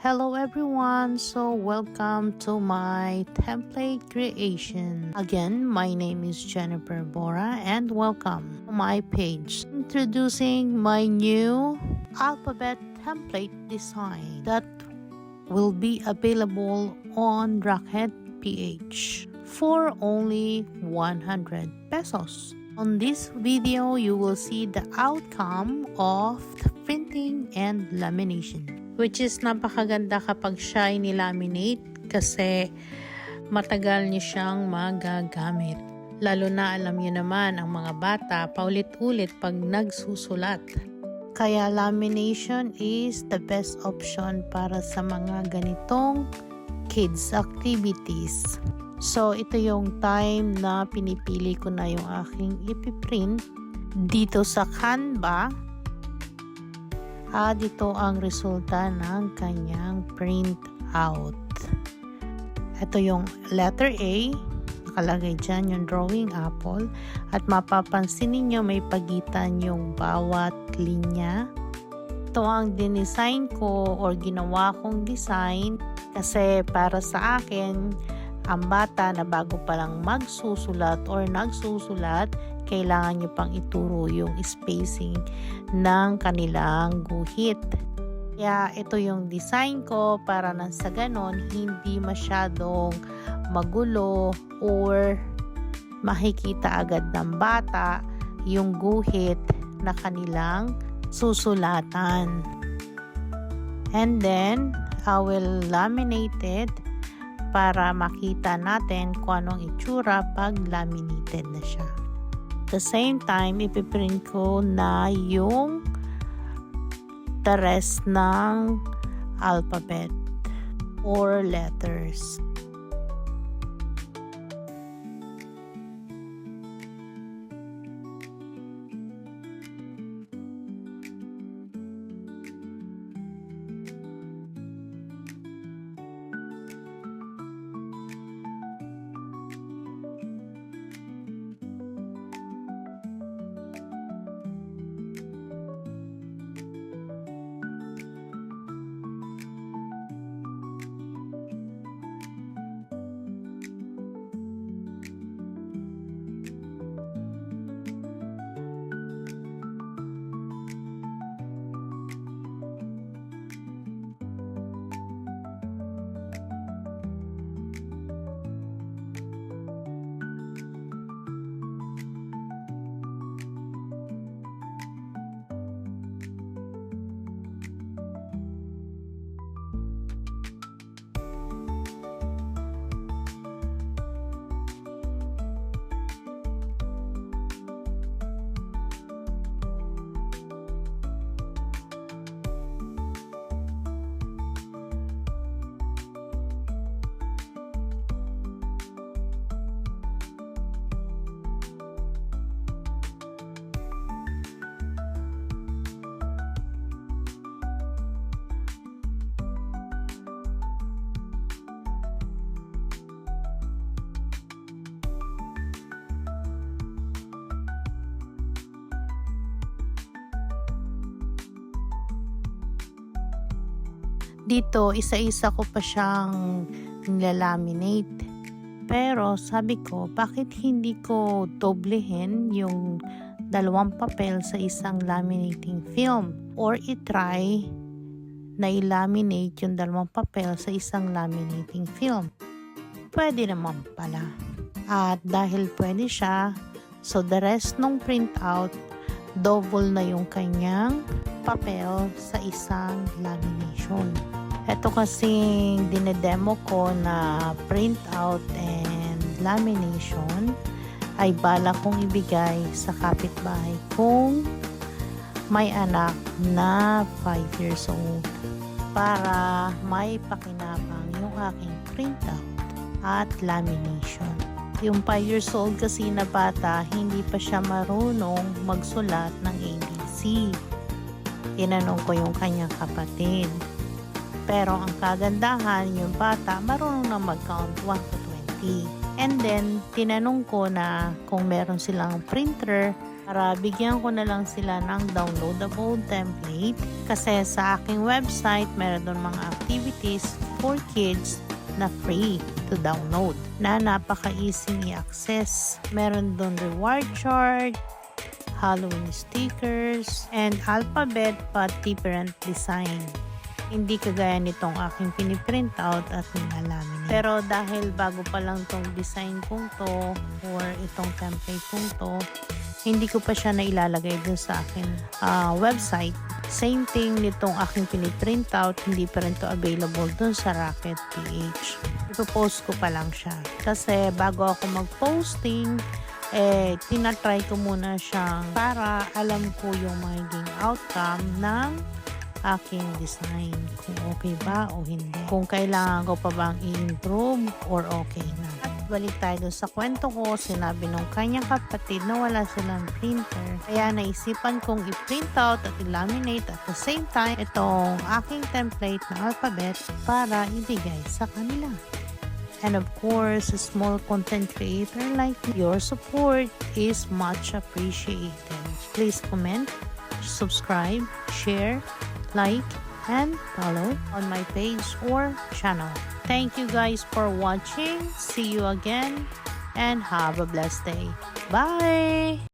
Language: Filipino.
Hello everyone, so welcome to my template creation. Again, my name is Jennifer Bora and welcome to my page. Introducing my new alphabet template design that will be available on Rockhead PH for only 100 pesos. On this video, you will see the outcome of the printing and lamination, which is napakaganda kapag siya ay nilaminate kasi matagal niyo siyang magagamit. Lalo na alam niyo naman ang mga bata paulit-ulit pag nagsusulat. Kaya lamination is the best option para sa mga ganitong kids activities. So ito yung time na pinipili ko na yung aking ipiprint dito sa Canva. At ito ang resulta ng kanyang print out. Ito yung letter A, nakalagay dyan yung drawing apple, at mapapansin ninyo may pagitan yung bawat linya. Ito ang dinesign ko or ginawa kong design kasi para sa akin, ang bata na bago pa lang magsusulat or nagsusulat, kailangan nyo pang ituro yung spacing ng kanilang guhit. Kaya ito yung design ko para nang sa ganon hindi masyadong magulo or makikita agad ng bata yung guhit na kanilang susulatan. And then, I will laminate it para makita natin kung anong itsura pag laminated na siya. At the same time, ipiprint ko na yung the rest ng alphabet or letters. Dito, isa-isa ko pa siyang nilalaminate. Pero sabi ko, bakit hindi ko doblehin yung dalawang papel sa isang laminating film? Or itry na i-laminate yung dalawang papel sa isang laminating film. Pwede naman pala. At dahil pwede siya, so the rest ng printout, double na yung kanyang papel sa isang lamination. Ito kasing dinedemo ko na printout and lamination ay bala kong ibigay sa kapitbahay kung may anak na 5 years old para may pakinabang yung aking printout at lamination. Yung 5 years old kasi na bata, hindi pa siya marunong magsulat ng ABC. Tinanong ko yung kanyang kapatid. Pero ang kagandahan, yung bata marunong na mag-count 1 to 20. And then, tinanong ko na kung meron silang printer para bigyan ko na lang sila ng downloadable template kasi sa aking website meron doon mga activities for kids na free to download na napaka-easy i-access. Meron doon reward chart, Halloween stickers, and alphabet but different design. Hindi kagaya nitong aking piniprint out at nilalaminate. Pero dahil bago pa lang tong design kong to or itong template kong to, hindi ko pa siya nailalagay dun sa akin website. Same thing nitong aking piniprint out, hindi pa rin to available dun sa Rocket PH. Ipopost ko pa lang siya. Kasi bago ako mag-posting, tinatry ko muna siyang para alam ko yung magiging outcome ng aking design. Kung okay ba o hindi. Kung kailangan ko pa bang i-improve or okay na. At balik tayo dun sa kwento ko, sinabi nung kanyang kapatid na wala silang printer. Kaya naisipan kong i-print out at i-laminate at the same time itong aking template na alphabet para ibigay sa kanila. And of course, a small content creator like your support is much appreciated. Please comment, subscribe, share, like, and follow on my page or channel. Thank you guys for watching. See you again and have a blessed day. Bye!